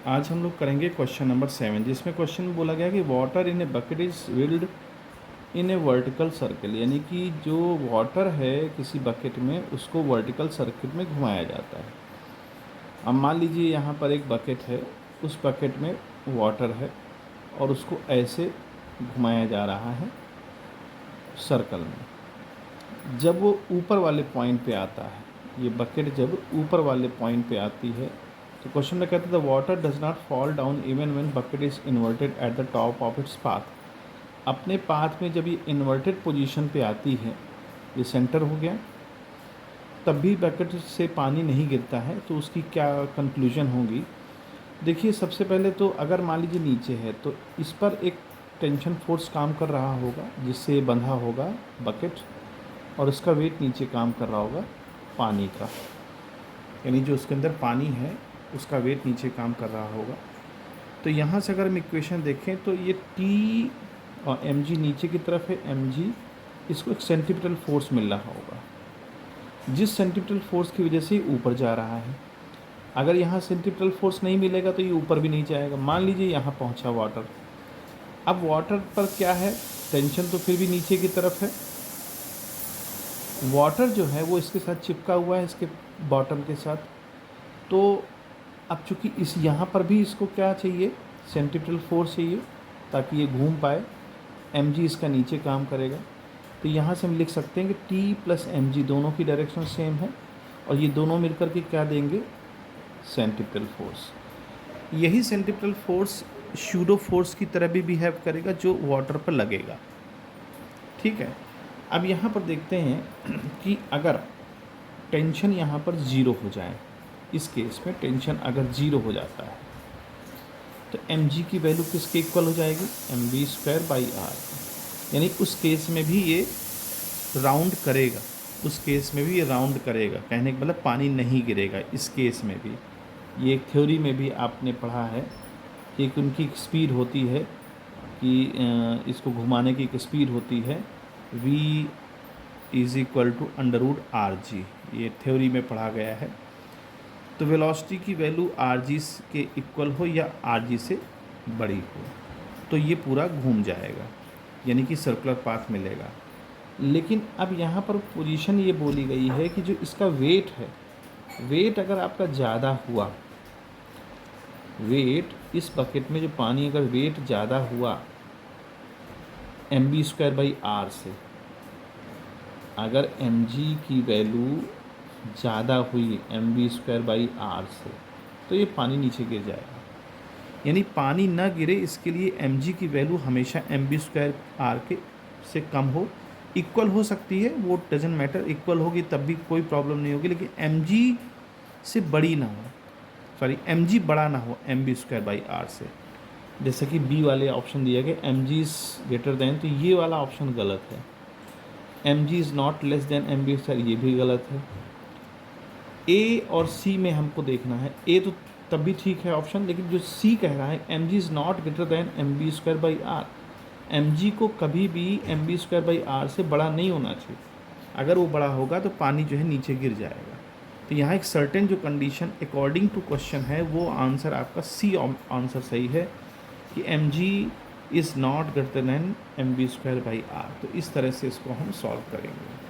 आज हम लोग करेंगे क्वेश्चन नंबर 7, जिसमें क्वेश्चन में बोला गया कि water in a bucket is filled in A vertical circle, यानी कि जो वाटर है किसी बकेट में उसको वर्टिकल सर्किल में घुमाया जाता है। अब मान लीजिए यहाँ पर एक बकेट है, उस बकेट में वाटर है और उसको ऐसे घुमाया जा रहा है सर्कल में। जब वो ऊपर वाले पॉइंट पे आता है, ये बकेट जब ऊपर वाले पॉइंट पे आती है तो क्वेश्चन में कहते हैं the water does not fall down even when bucket is inverted at the top of its path. अपने पाथ में जब ये इन्वर्टेड पोजीशन पे आती है, ये सेंटर हो गया, तब भी बकेट से पानी नहीं गिरता है। तो उसकी क्या कंक्लूजन होगी? देखिए, सबसे पहले तो अगर मान लीजिए नीचे है तो इस पर एक टेंशन फोर्स काम कर रहा होगा जिससे ये बंधा होगा बकेट, और इसका वेट नीचे काम कर रहा होगा पानी का, यानी जो उसके अंदर पानी है उसका वेट नीचे काम कर रहा होगा। तो यहाँ से अगर हम इक्वेशन देखें तो ये टी और एम जी नीचे की तरफ है, एम जी इसको एक सेंट्रीपिटल फोर्स मिल रहा होगा, जिस सेंट्रीपिटल फोर्स की वजह से ये ऊपर जा रहा है। अगर यहाँ सेंट्रीपिटल फोर्स नहीं मिलेगा तो ये ऊपर भी नहीं जाएगा। मान लीजिए यहाँ पहुँचा वाटर, अब वाटर पर क्या है, टेंशन तो फिर भी नीचे की तरफ है। वाटर जो है वो इसके साथ चिपका हुआ है, इसके बॉटम के साथ। तो अब चूँकि इस यहाँ पर भी इसको क्या चाहिए, सेंट्रीपिटल फोर्स चाहिए ताकि ये घूम पाए। एम जी इसका नीचे काम करेगा, तो यहाँ से हम लिख सकते हैं कि टी प्लस एम जी दोनों की डायरेक्शन सेम है और ये दोनों मिलकर के क्या देंगे, सेंट्रीपिटल फोर्स। यही सेंट्रीपिटल फोर्स शूडो फोर्स की तरह भी बिहेव करेगा जो वाटर पर लगेगा। ठीक है, अब यहाँ पर देखते हैं कि अगर टेंशन यहाँ पर ज़ीरो हो जाए, इस केस में टेंशन अगर ज़ीरो हो जाता है तो एम जी की वैल्यू किसके इक्वल हो जाएगी, m B square by r. यानी उस केस में भी ये राउंड करेगा, उस केस में भी ये राउंड करेगा, कहने का मतलब पानी नहीं गिरेगा इस केस में भी। ये एक थ्योरी में भी आपने पढ़ा है कि एक उनकी स्पीड होती है कि इसको घुमाने की एक स्पीड होती है v is equal to under root r g, ये थ्योरी में पढ़ा गया है। तो वेलोसिटी की वैल्यू आर जी के इक्वल हो या आर जी से बड़ी हो तो ये पूरा घूम जाएगा, यानी कि सर्कुलर पाथ मिलेगा। लेकिन अब यहाँ पर पोजीशन ये बोली गई है कि जो इसका वेट है, वेट अगर आपका ज़्यादा हुआ, वेट इस बकेट में जो पानी अगर वेट ज़्यादा हुआ M B square by R से, अगर एम जी की वैल्यू ज़्यादा हुई M B square by R से, तो ये पानी नीचे गिर जाएगा। यानी पानी ना गिरे इसके लिए एम जी की वैल्यू हमेशा एम बी स्क्वायर आर के से कम हो, इक्वल हो सकती है, वो डजेंट मैटर, इक्वल होगी तब भी कोई प्रॉब्लम नहीं होगी, लेकिन एम जी से बड़ी ना हो, सॉरी एम जी बड़ा ना हो M B square by R से। जैसे कि बी वाले ऑप्शन दिया गया M G is greater than, तो ये वाला ऑप्शन गलत है। M G is not less than M B square, ये भी गलत है। ए और सी में हमको देखना है, ए तो तब भी ठीक है ऑप्शन, लेकिन जो सी कह रहा है M G is not greater than M B square by R, M G को कभी भी M B square by R से बड़ा नहीं होना चाहिए। अगर वो बड़ा होगा तो पानी जो है नीचे गिर जाएगा। तो यहाँ एक सर्टेन जो कंडीशन अकॉर्डिंग टू क्वेश्चन है वो आंसर आपका सी आंसर सही है कि M G is not greater than M B square by R. तो इस तरह से इसको हम सॉल्व करेंगे।